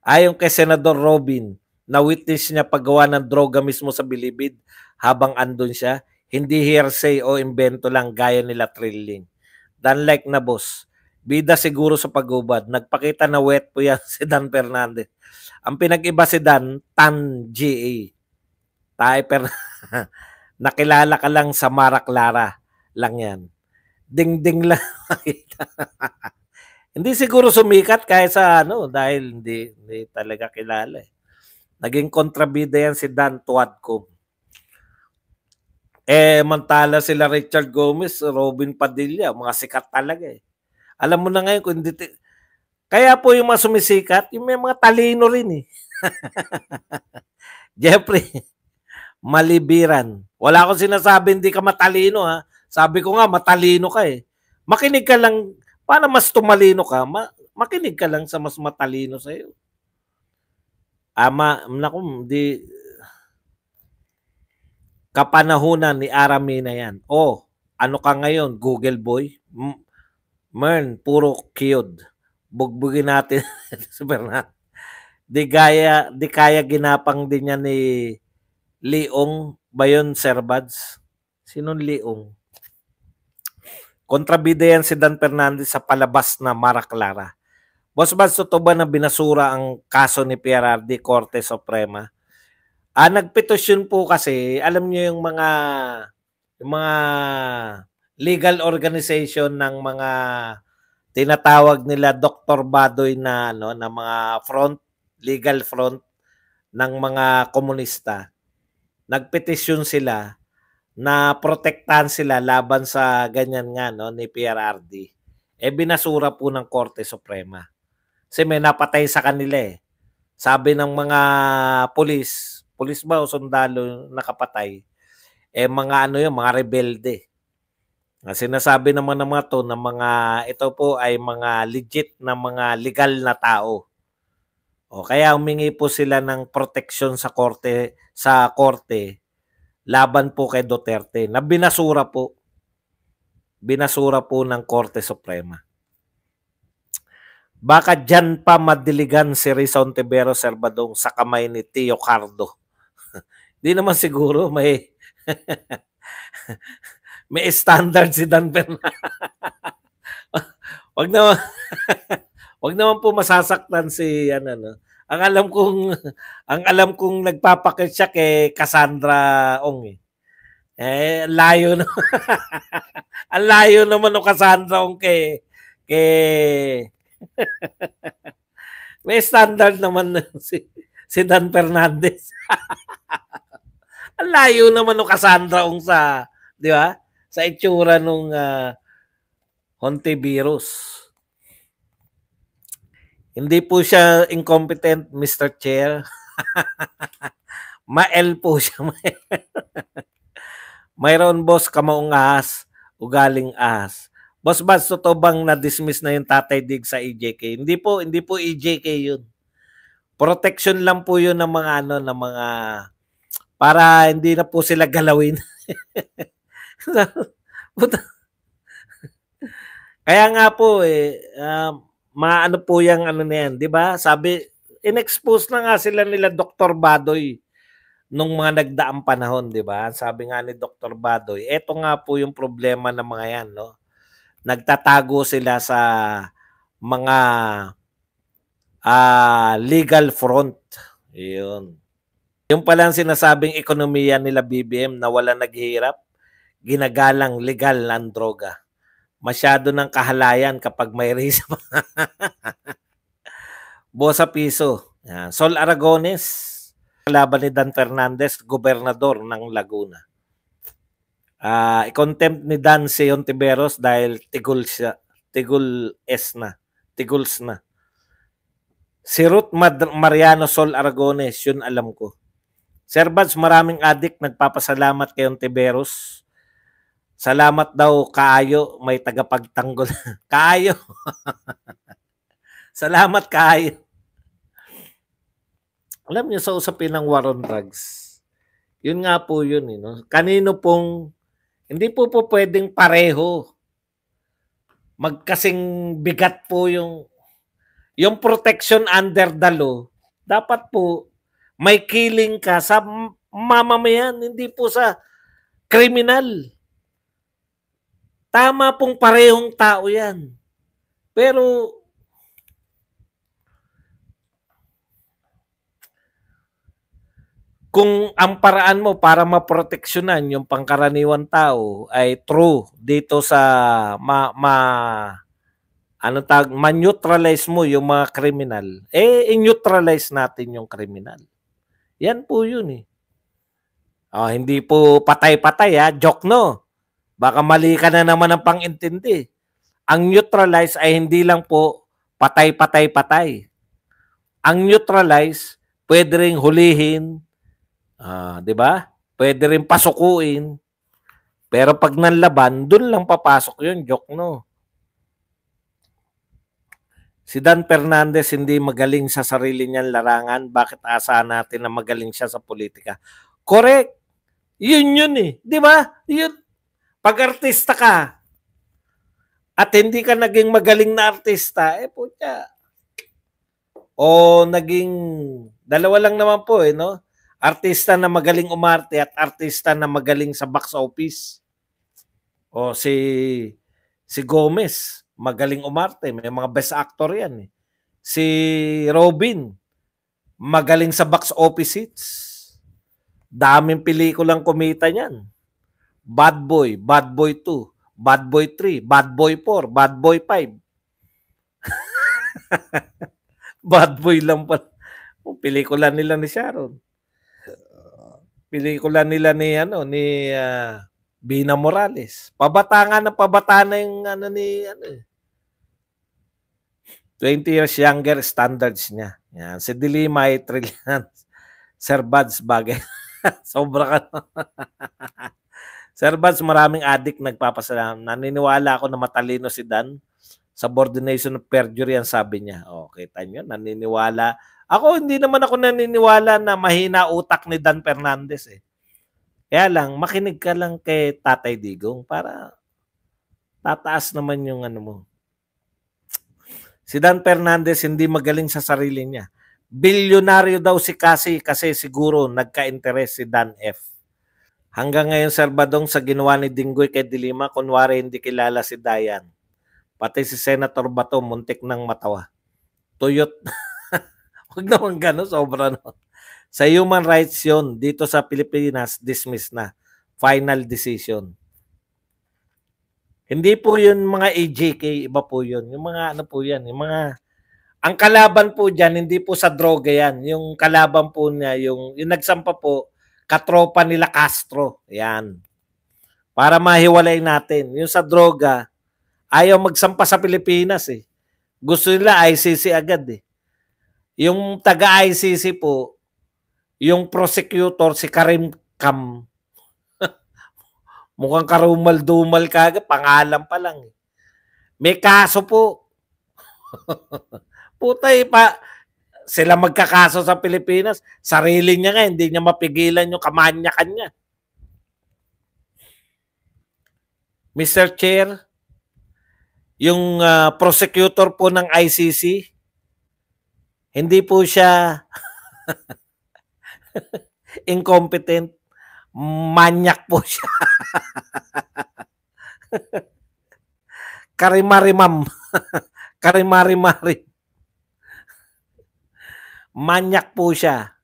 Ayon kay Senador Robin, na-witness niya paggawa ng droga mismo sa Bilibid habang andun siya. Hindi hearsay o imbento lang gaya nila Trilling. Danlike na boss, bida siguro sa pagubad. Nagpakita na wet po yan si Dan Fernandez. Ang pinag-iba si Dan, Tan GA. Tayo nakilala ka lang sa Mara Clara lang yan. Ding-ding lang makita. Hindi siguro sumikat kahit sa ano dahil hindi talaga kilala eh. Naging kontrabida yan si Dan Tuadco. Mantala sila Richard Gomez, Robin Padilla, mga sikat talaga eh. Alam mo na ngayon kung hindi kaya po yung mga sumisikat, yung may mga talino rin eh. Jeffrey, malibiran. Wala akong sinasabi hindi ka matalino ha. Sabi ko nga matalino ka eh. Makinig ka lang, para mas tumalino ka, makinig ka lang sa mas matalino sa'yo. Naku, di, kapanahunan ni Arami na yan. Ano ka ngayon, Google boy? Mern, puro kiyod. Bugbugin natin si Bernat. Di kaya ginapang din niya ni Leong Bayon Serbads. Sinong Leong? Kontrabida yan si Dan Fernandez sa palabas na Mara Clara. Boss Bads, totoo ba na binasura ang kaso ni PRRD Korte Suprema? Nagpetisyon po kasi, alam niyo yung mga legal organization ng mga tinatawag nila Dr. Badoy na mga legal front ng mga komunista. Nagpetisyon sila na protektahan sila laban sa ganyan nga ni PRRD. Binasura po ng Korte Suprema. Kasi may napatay sa kanila eh. Sabi ng mga pulis ba o sundalo nakapatay, mga mga rebelde. Sinasabi naman ng mga to na ito po ay mga legit na mga legal na tao. Kaya humingi po sila ng proteksyon sa korte laban po kay Duterte na binasura po ng Korte Suprema. Baka dyan pa madiligan si Rizon Tiberos Salvadong sa kamay ni Tio Cardo. Di naman siguro may may standard si Dan Fernandez. Wag naman po masasaktan si Ang alam kong nagpapakit siya kay Cassandra Ong eh. Layo na. Ang layo naman ng Cassandra Ong kay may standard naman si Dan Fernandez. Ang layo naman ng Cassandra Ong sa, di ba? Sa itsura nung Hontivirus. Hindi po siya incompetent, Mr. Chair. Mael po siya. Mayroon boss, kamaong ahas, ugaling ahas. Boss Bads, totoo bang na-dismiss na yung Tatay Dig sa EJK? Hindi po EJK yun. Protection lang po yun ng mga ng mga para hindi na po sila galawin. Kaya nga po maano po yung na yan, di ba? Sabi, in-expose na nga sila nila Dr. Badoy nung mga nagdaang panahon, di ba? Sabi nga ni Dr. Badoy, eto nga po yung problema ng mga yan, no? Nagtatago sila sa mga legal front. Yun. Yung palang sinasabing ekonomiya nila BBM na wala naghihirap, ginagalang legal ang droga. Masyado ng kahalayan kapag may risk. Bosa piso. Sol Aragones, laban ni Dan Fernandez, gobernador ng Laguna. I-contempt ni Dan si Ontiveros dahil tiguls na. Si Ruth Mariano Sol Aragones, yun alam ko. Sir Bads, maraming adik nagpapasalamat kay Ontiveros. Salamat daw kaayo, may tagapagtanggol. Kaayo. Salamat kaayo. Alam niyo sa usapin ng war on drugs, yun nga po yun. Kanino pong, hindi po pwedeng pareho. Magkasing bigat po yung, Yung protection under the law, dapat po may killing ka sa mamamayan, hindi po sa kriminal. Tama pong parehong tao yan. Pero kung ang paraan mo para maproteksyonan yung pangkaraniwan tao ay true dito sa ano tag ma-neutralize mo yung mga kriminal, eh i-neutralize natin yung kriminal. Yan po yun eh. Hindi po patay-patay ha, joke no. Baka mali ka na naman ang pang-intindi. Ang neutralize ay hindi lang po patay-patay-patay. Ang neutralize, pwede ring hulihin, 'di ba? Pwede rin pasukuin. Pero pag nanlaban, dun lang papasok yun, joke no. Si Dan Fernandez hindi magaling sa sarili niyang larangan, bakit asahan natin na magaling siya sa politika? Correct. Yun eh. 'Di ba? Yun. Pag artista ka at hindi ka naging magaling na artista, eh putya. O naging dalawa lang naman po eh, no? Artista na magaling umarte at artista na magaling sa box office. O si Gomez, magaling umarte, may mga best actor 'yan eh. Si Robin, magaling sa box office hits. Daming pelikulang kumita niyan. Bad Boy, Bad Boy 2, Bad Boy 3, Bad Boy 4, Bad Boy 5. Bad Boy lang pa. Pelikula nila ni Sharon. Pelikula nila ni Bina Morales. Pabata na yung ni 20 years younger standards niya. Yan. Si Dilima ay trillion. Sir Buds bagay. Sobra ka. Sir Buds, maraming addict nagpapasalam. Naniniwala ako na matalino si Dan. Subordination of perjury ang sabi niya. Kita nyo, naniniwala. Ako, hindi naman ako naniniwala na mahina utak ni Dan Fernandez eh. Kaya lang, makinig ka lang kay Tatay Digong para tataas naman yung ano mo. Si Dan Fernandez hindi magaling sa sarili niya. Bilyonaryo daw si Cassie kasi siguro nagka-interes si Dan F. Hanggang ngayon, Sir Badong, sa ginawa ni Dinggoy kay Dilima, kunwari hindi kilala si Dayan. Pati si Senator Bato, muntik nang matawa. Tuyot. Huwag naman gano'n, sobra no. Sa human rights yun, dito sa Pilipinas, dismiss na. Final decision. Hindi po yun mga AJK, iba po yun. Yung mga ano po yan, yung mga... Ang kalaban po dyan, hindi po sa droga yan. Yung kalaban po niya, yung nagsampa po, katropa nila Castro. Yan. Para mahiwalay natin. Yung sa droga, ayaw magsampa sa Pilipinas eh. Gusto nila ICC agad eh. Yung taga-ICC po, yung prosecutor, si Karim Kam, mukhang karumal-dumal kaga, pangalan pa lang eh. May kaso po. Putay pa, sila magkakaso sa Pilipinas, sarili niya nga, hindi niya mapigilan yung kamanyakan niya. Mr. Chair, yung prosecutor po ng ICC, hindi po siya incompetent, manyak po siya. Karimarimam. Karimarimari. Manyak po siya.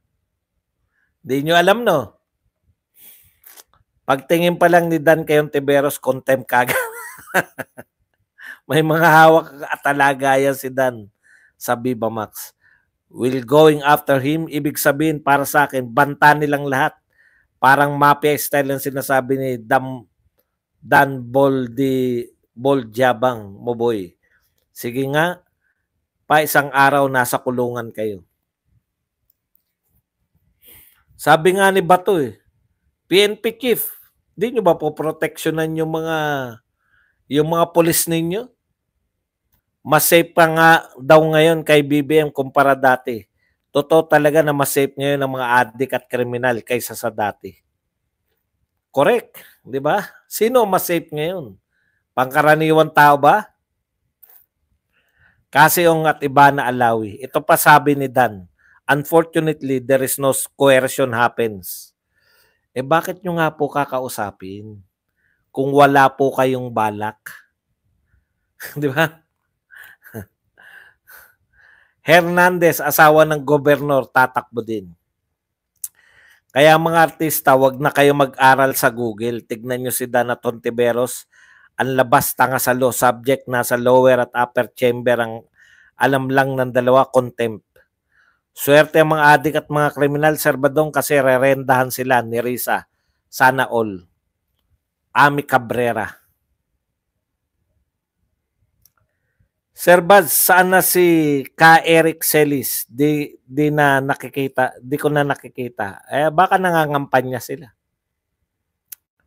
Hindi nyo alam, no? Pagtingin pa lang ni Dan kayong Tiberos, contempt kagad. May mga hawak at talagayan si Dan sa Viva Max. Will going after him, ibig sabihin para sa akin, banta nilang lahat. Parang mafia style ang sinasabi ni Dan Boljabang Moboy. Sige nga, pa isang araw nasa kulungan kayo. Sabi nga ni Bato PNP chief, di nyo ba po proteksyonan yung mga polis ninyo? Mas safe pa nga daw ngayon kay BBM kumpara dati. Totoo talaga na mas safe ngayon ang mga adik at kriminal kaysa sa dati. Correct, di ba? Sino mas safe ngayon? Pangkaraniwan tao ba? Kasi yung at iba na alawi. Ito pa sabi ni Dan, unfortunately, there is no coercion happens. Bakit nyo nga po kakausapin kung wala po kayong balak? Di ba? Hernandez, asawa ng gobernador, tatakbo din. Kaya mga artista, wag na kayo mag-aral sa Google. Tignan nyo si Dana Tontiveros. Ang labas tanga sa law. Subject nasa lower at upper chamber. Ang alam lang ng dalawa, contempt. Swerte ang mga adik at mga kriminal, Sir Badong, kasi rerendahan sila ni Risa. Sana all. Ami Cabrera. Sir Baz, saan na si Ka Eric Celis? Di na nakikita, di ko na nakikita. Baka nangangampanya sila.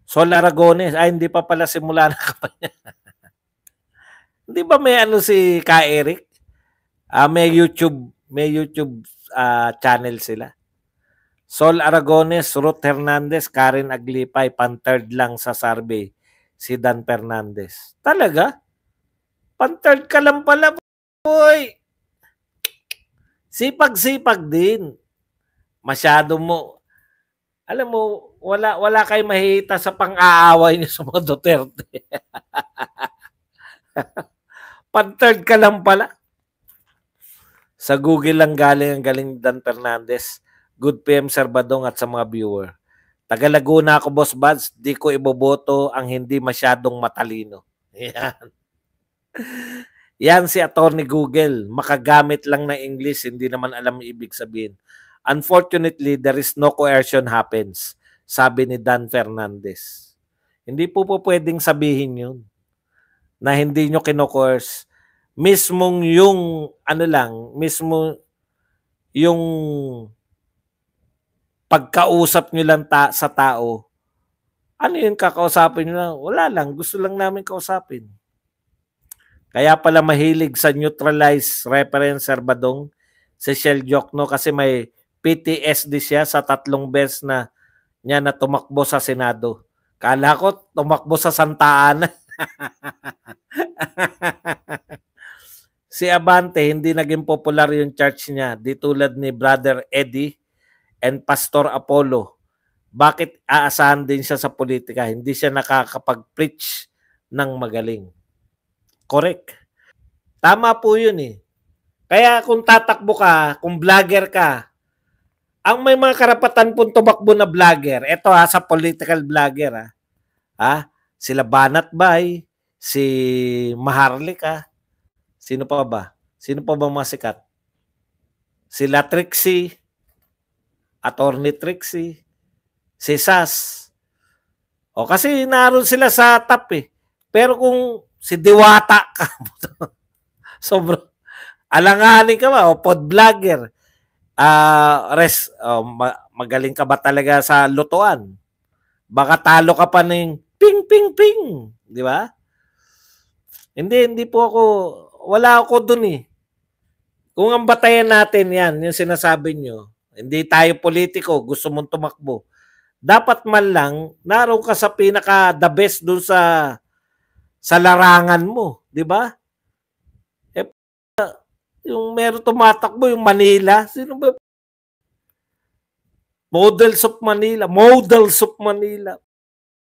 Sol Aragones, hindi pa pala simula na kampanya. Hindi ba may ano si Ka Eric? May YouTube channel sila. Sol Aragones, Ruth Hernandez, Karen Aglipay, pan-third lang sa survey. Si Dan Fernandez. Talaga? Pan-third ka lang pala, boy. Sipag-sipag din. Masyado mo. Alam mo, wala kayo mahita sa pang-aaway niyo sa mga Duterte. Pan-third ka lang pala. Sa Google lang galing ang galing Dan Fernandez. Good PM Sir Badong at sa mga viewer. Taga Laguna ako, Boss Buds. Di ko iboboto ang hindi masyadong matalino. Yan. Yan si Attorney Google. Makagamit lang ng English, hindi naman alam ang ibig sabihin. Unfortunately, there is no coercion happens, sabi ni Dan Fernandez. Hindi po pwedeng sabihin yun na hindi nyo kino-coerce. Mismong yung mismo yung pagkausap nyo lang sa tao, ano yun kakausapin nyo lang? Wala lang, gusto lang namin kausapin. Kaya pala mahilig sa neutralized reference, Sir Badong, si Shell Jokno, kasi may PTSD siya sa 3 beses na niya na tumakbo sa Senado. Kala ko tumakbo sa Santa Ana. Si Abante, hindi naging popular yung church niya. Di tulad ni Brother Eddie and Pastor Apollo. Bakit aasahan din siya sa politika? Hindi siya nakakapag-preach ng magaling. Correct. Tama po yun eh. Kaya kung tatakbo ka, kung vlogger ka, ang may mga karapatan pong tumakbo na vlogger, eto sa political vlogger sila Banat Bay, si Maharlika, sino pa ba mga sikat? Sila Trixie, Attorney Trixie, si Sas. Kasi naroon sila sa top eh. Pero kung si Diwata ka, sobrang alanganin ka ba? Pod vlogger. Magaling ka ba talaga sa lutuan? Baka talo ka pa ng ping, ping, ping. Di ba? Hindi po ako, wala ako dun eh. Kung ang batayan natin yan, yung sinasabi nyo, hindi tayo politiko, gusto mong tumakbo. Dapat man lang, naroon ka sa pinaka the best dun sa larangan mo, di ba? Yung meron tumatakbo, yung Manila, sino ba? Models of Manila.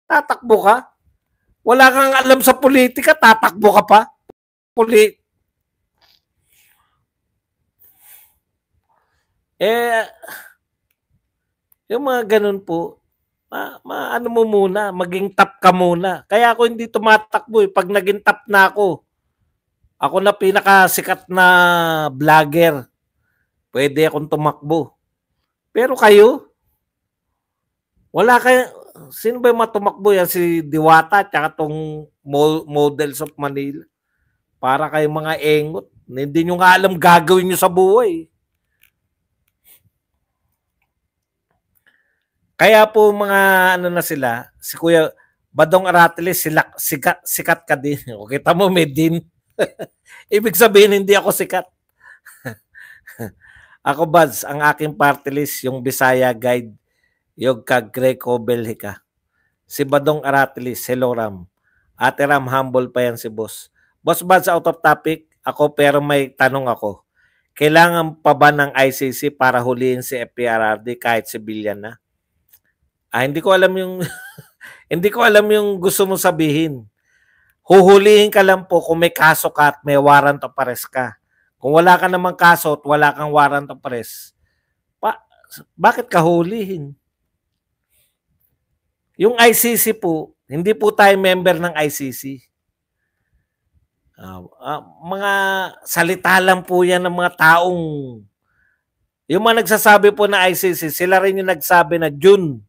Tatakbo ka? Wala kang alam sa politika, tatakbo ka pa? Yung mga ganun po, ano mo muna, maging top ka muna. Kaya ako hindi tumatakbo eh. Pag naging top na ako na pinakasikat na vlogger, pwede akong tumakbo. Pero kayo, wala kayo, sino ba yung matumakbo yan? Si Diwata tsaka tong Models of Manila. Para kayong mga engot. Hindi nyo nga alam gagawin nyo sa buhay. Kaya po mga na sila, si Kuya Badong Aratiles, sikat ka din. O kita mo, may din. Ibig sabihin, hindi ako sikat. Ako, Buds, ang aking party list, yung Bisaya Guide, yung Greco Belhica. Si Badong Aratiles, hello Ram. Ate Ram, humble pa yan si Boss. Boss Buds, out of topic, ako, pero may tanong ako. Kailangan pa ba ng ICC para hulihin si FPRRD kahit civilian na? Hindi ko alam yung hindi ko alam yung gusto mo sabihin. Huhulihin ka lang po kung may kaso ka at may warrant of arrest ka. Kung wala ka namang kaso at wala kang warrant of arrest, bakit ka hulihin? Yung ICC po, hindi po tayo member ng ICC. Mga salita lang po yan ng mga taong, yung mga nagsasabi po na ICC, sila rin yung nagsabi na June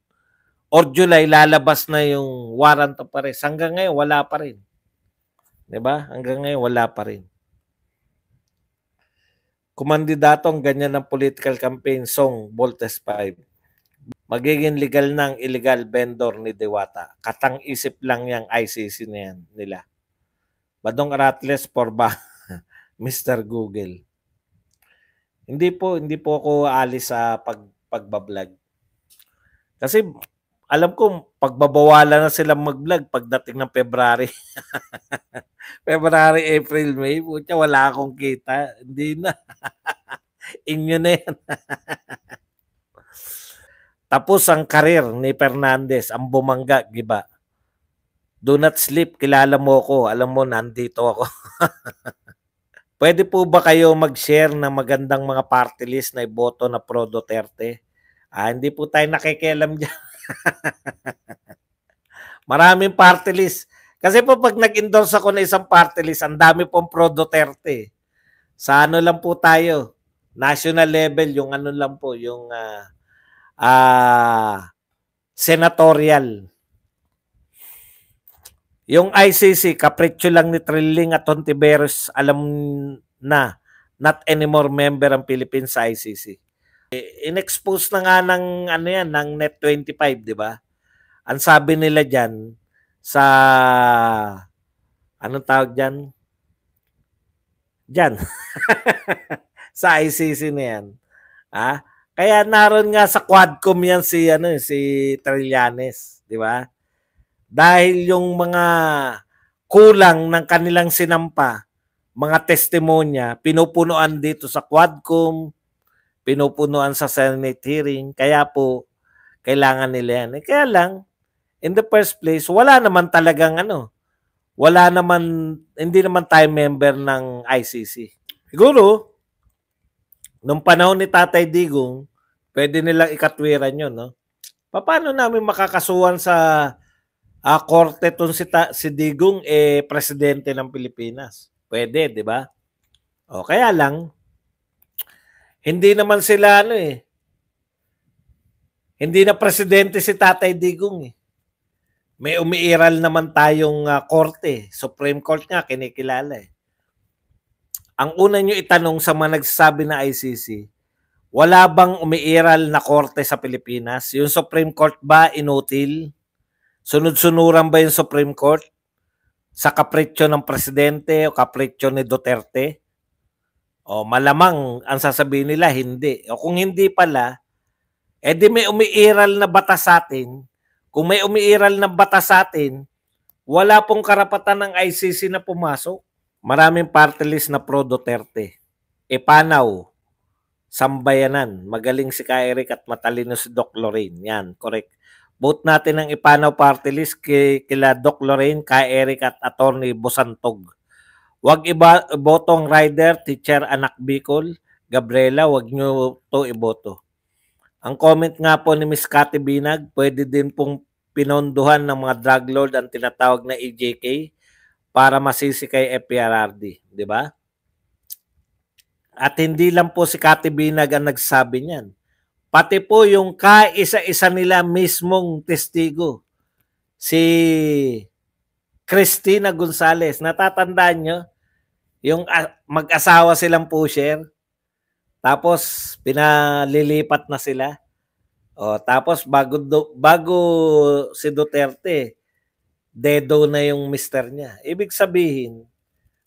or July lalabas na yung warrant of arrest. Hanggang ngayon, wala pa rin. Diba? Hanggang ngayon, wala pa rin. Kumandidato ang ganyan ng political campaign song, Voltes 5. Magiging legal ng illegal vendor ni Diwata. Katang-isip lang yung ICC na yan nila. Badong Rattles for ba? Mr. Google. Hindi po ako alis sa pagbablog. Kasi alam ko pagbabawalan na silang mag-vlog pagdating ng February. February, April, May, putya, wala akong kita. Hindi na. Inyo na yan. Tapos ang karir ni Fernandez, ang bumangga, giba. Do not sleep, kilala mo ako. Alam mo, nandito ako. Pwede po ba kayo mag-share ng magandang mga party list na iboto na pro Duterte? Hindi po tayo nakikialam dyan. Maraming party list. Kasi po pag nag-endorse ako na isang party list, ang dami pong pro Duterte. Sa ano lang po tayo, national level, yung ano lang po, yung senatorial. Yung ICC, kapritsyo lang ni Trilling at Hontiveros, alam na, not anymore member ang Philippines sa ICC. In-expose na nga ng, ano yan, ng Net25, di ba? Ang sabi nila dyan, sa, anong tawag dyan? Dyan. Sa ICC na yan. Kaya naroon nga sa Quadcom yan si Trillanes, di ba? Dahil yung mga kulang ng kanilang sinampa, mga testimonya, pinupunuan dito sa Quadcom, pinupunuan sa Senate hearing, kaya po kailangan nila yan. Kaya lang, in the first place, wala naman talagang hindi naman tayo member ng ICC. Siguro, nung panahon ni Tatay Digong, pwede nilang ikatwiran yun, no? Paano namin makakasuhan sa korte tong si Digong presidente ng Pilipinas? Pwede, di ba? Kaya lang, hindi naman sila hindi na presidente si Tatay Digong May umiiral naman tayong korte. Supreme Court nga, kinikilala Ang una nyo itanong sa mga nagsasabi na ICC, wala bang umiiral na korte sa Pilipinas? Yung Supreme Court ba inutil? Sunod-sunuran ba yung Supreme Court sa kapritsyo ng presidente o kapritsyo ni Duterte? Malamang ang sasabihin nila hindi. O kung hindi pala, di may umiiral na batas sa atin. Kung may umiiral na batas sa atin, wala pong karapatan ng ICC na pumasok. Maraming party list na pro Duterte. Panaw, Sambayanan, magaling si Ka-Eric at matalino si Doc Lorraine. Yan, correct. Vote natin ang Ipanaw party list kila Doc Lorraine, Ka-Eric at Attorney Bosantog. Huwag iboto ang rider, teacher, anak Bicol, Gabriela, huwag nyo to iboto. Ang comment nga po ni Miss Cathy Binag, pwede din pong pinondohan ng mga drug lord ang tinatawag na EJK para masisi kay FPRRD, di ba? At hindi lang po si Cathy Binag ang nagsabi niyan. Pati po yung kaisa-isa nila mismong testigo, si Cristina Gonzales. Natatandaan nyo? Yung mag-asawa silang pusher. Tapos pinalilipat na sila. Tapos bago si Duterte, dedo na yung mister niya. Ibig sabihin,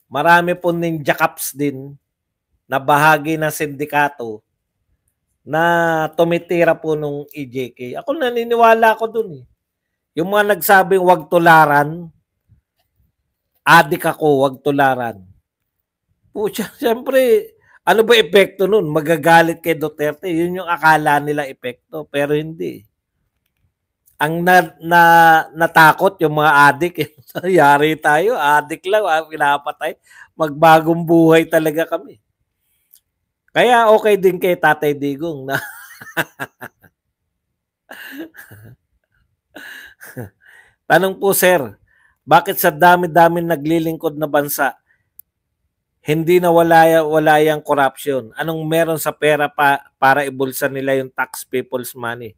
marami po ninja cops din na bahagi ng sindikato na tumitira po nung EJK. Ako naniniwala ako dun Yung mga nagsabing wag tularan, adik ako, wag tularan. Pucha, siyempre, ano ba epekto nun? Magagalit kay Duterte. Yun yung akala nila epekto, pero hindi. Ang natakot yung mga adik. Eh. Yari tayo, adik lang, pinapatay. Magbagong buhay talaga kami. Kaya okay din kay Tatay Digong na tanong po sir, bakit sa dami-dami naglilingkod na bansa, hindi na wala yung corruption? Anong meron sa pera para ibulsa nila yung tax people's money?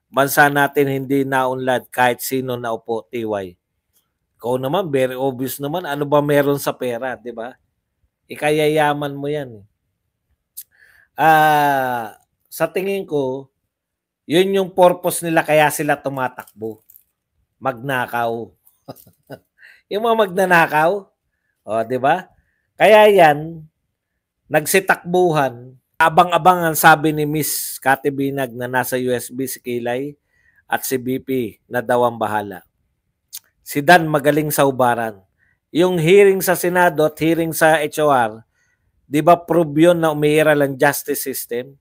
Bansa natin hindi naunlad kahit sino na upo, TY. Ikaw naman, very obvious naman, ano ba meron sa pera, di ba? Ikayayaman mo yan. Sa tingin ko, yun yung purpose nila kaya sila tumatakbo. Magnakaw. Yung mga magnanakaw, di ba? Kaya yan, nagsitakbuhan, abang-abang ang sabi ni Miss Kati Binag na nasa USB si Kilay at si BP na daw ang bahala. Si Dan magaling sa ubaran. Yung hearing sa Senado at hearing sa HOR, di ba prove yun na umiiral ang justice system?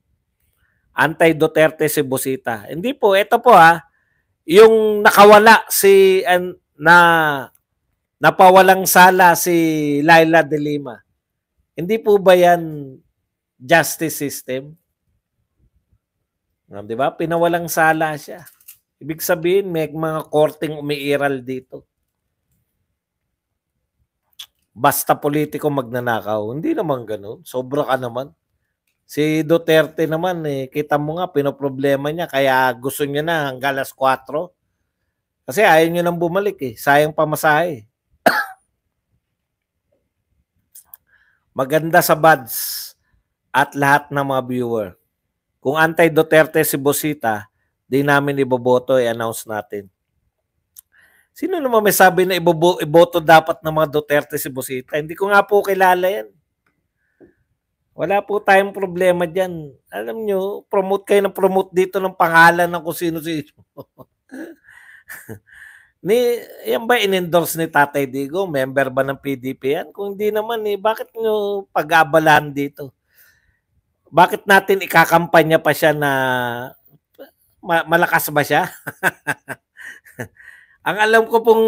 Anti-Duterte si Busita. Hindi po, ito po yung nakawala napawalang sala si Laila de Lima. Hindi po ba yan justice system? Di ba? Pinawalang sala siya. Ibig sabihin, may mga korteng umiiral dito. Basta politiko magnanakaw. Hindi naman ganun. Sobra ka naman. Si Duterte naman, kita mo nga, pinoproblema niya. Kaya gusto niya na hanggang alas 4. Kasi ayaw niya nang bumalik Sayang pamasahe. Maganda sa buds at lahat ng mga viewer. Kung anti-Duterte si Busita, di namin iboboto, i-announce natin. Sino naman may sabi na iboto dapat ng mga Duterte si Busita? Hindi ko nga po kilala yan. Wala po tayong problema dyan. Alam nyo, promote kayo ng promote dito ng pangalan ng kung sino-sino. Yan ba in-endorse ni Tatay Digo? Member ba ng PDP yan? Kung hindi naman, bakit nyo pag-abalahan dito? Bakit natin ikakampanya pa siya na malakas ba siya? Ang alam ko pong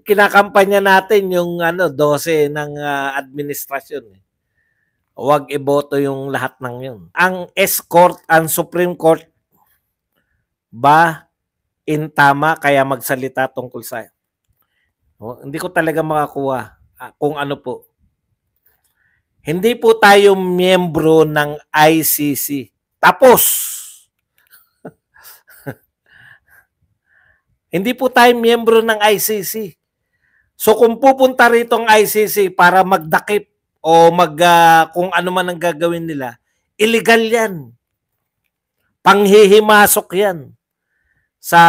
kinakampanya natin yung 12 ng administrasyon. Huwag iboto yung lahat ng yun. Ang S-Court, ang Supreme Court ba in tama kaya magsalita tungkol sa hindi ko talaga makakuha kung ano po. Hindi po tayo miyembro ng ICC. Tapos. Hindi po tayo miyembro ng ICC. So kung pupunta rito ang ICC para magdakip o kung ano man ang gagawin nila, illegal yan. Panghihimasok yan sa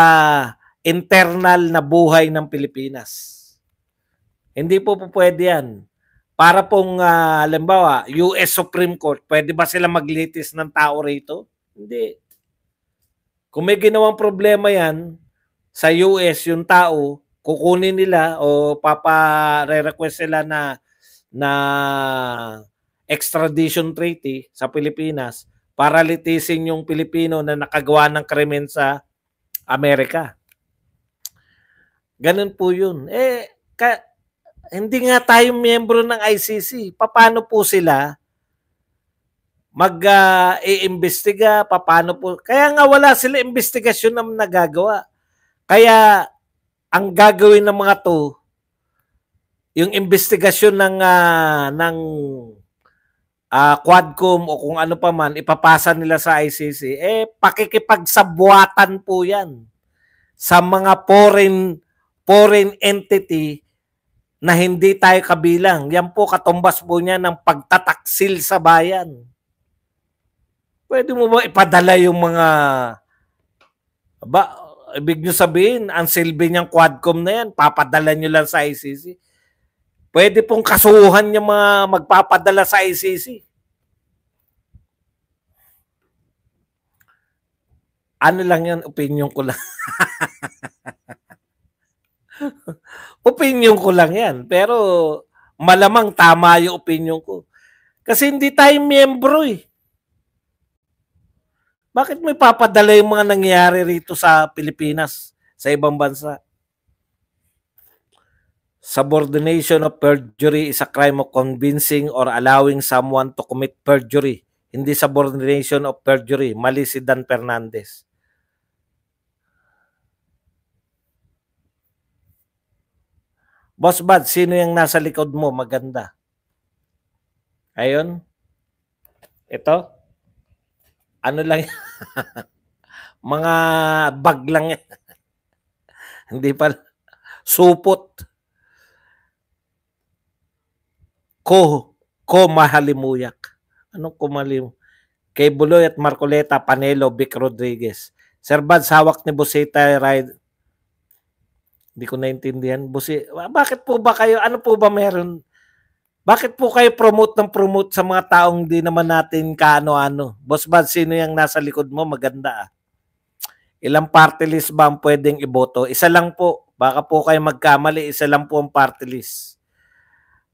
internal na buhay ng Pilipinas. Hindi po pwede yan. Para pong, halimbawa, US Supreme Court, pwede ba sila maglitis ng tao rito? Hindi. Kung may ginawang problema yan, sa US, yung tao, kukunin nila o papa-request sila na extradition treaty sa Pilipinas para litisin yung Pilipino na nakagawa ng krimen sa Amerika. Ganun po yun. Hindi nga tayo miyembro ng ICC. Paano po sila mag-iimbestiga? Paano po? Kaya nga wala sila investigasyon na nagagawa. Kaya ang gagawin ng mga to, yung investigasyon ng Quadcom o kung ano pa man, ipapasa nila sa ICC, pakikipagsabwatan po yan sa mga foreign entity na hindi tayo kabilang. Yan po katumbas po niya ng pagtataksil sa bayan. Pwede mo ba ipadala yung mga ibig nyo sabihin, ang silbi niyang Quadcom na yan, papadala nyo lang sa ICC. Pwede pong kasuhan yung mga magpapadala sa ICC. Ano lang yan, opinion ko lang. Opinion ko lang yan. Pero malamang tama yung opinion ko. Kasi hindi tayo miyembro eh. Bakit may papadala yung mga nangyayari rito sa Pilipinas, sa ibang bansa? Subordination of perjury is a crime of convincing or allowing someone to commit perjury. Hindi subordination of perjury. Mali si Dan Fernandez. Boss Bad, sino yung nasa likod mo? Maganda. Ayun. Ito. Ano lang mga bag lang yan. Hindi pa supot. Ko mahalimuyak. Anong kumalim? Kay Buloy at Marcoleta, Panelo, Vic Rodriguez. Sir Bad, hawak ni Busita ride. Hindi ko naintindihan. Bakit po ba kayo, ano po ba meron? Bakit po kayo promote sa mga taong di naman natin kaano-ano? Boss Bad, sino yung nasa likod mo? Maganda ah. Ilang party list ba ang pwedeng iboto? Isa lang po. Baka po kayo magkamali. Isa lang po ang party list.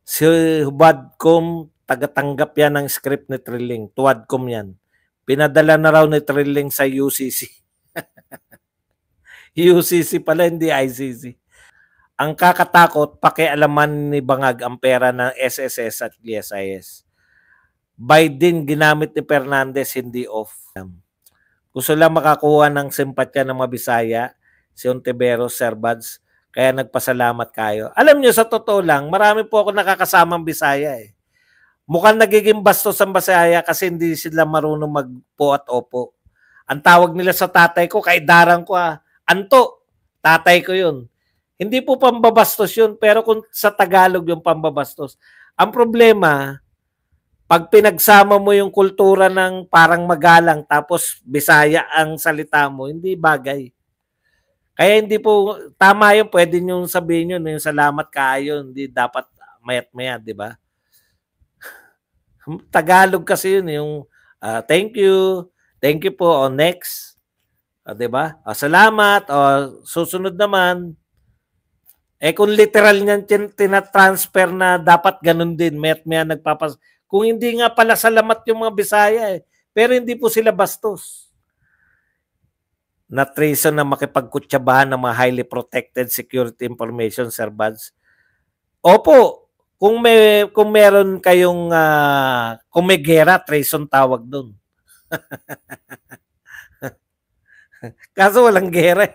Si Hubadcom, tagatanggap yan ng script ni Trilling. Tuwadcom yan. Pinadala na raw ni Trilling sa UCC. UCC pala, hindi ICC. Ang kakatakot, pakialaman ni Bangag ang pera ng SSS at GSIS. Biden ginamit ni Fernandez, hindi off. Gusto lang makakuha ng simpatya ng mga Bisaya, si Ontiveros, Sir Buds, kaya nagpasalamat kayo. Alam nyo, sa totoo lang, marami po ako nakakasamang Bisaya eh. Mukhang nagiging bastos ang Bisaya kasi hindi sila marunong magpo at opo. Ang tawag nila sa tatay ko, kaidaran ko Anto, tatay ko yun. Hindi po pambabastos yun, pero kung sa Tagalog yung pambabastos. Ang problema, pag pinagsama mo yung kultura ng parang magalang tapos Bisaya ang salita mo, hindi bagay. Kaya hindi po, tama yun, pwede nyo sabihin yun, yung salamat kayo, hindi dapat mayat-mayat, di ba? Tagalog kasi yun, yung thank you po, o next, di ba? Salamat, susunod naman. Kung literal niyan tinatransfer na dapat ganun din, mayat-maya nagpapas. Kung hindi nga pala salamat yung mga Bisaya pero hindi po sila bastos. Na treason na makipagkutsabahan ng mga highly protected security information, Sir Buds. Opo, kung meron kayong kung may gera, treason tawag doon. Kaso walang gera.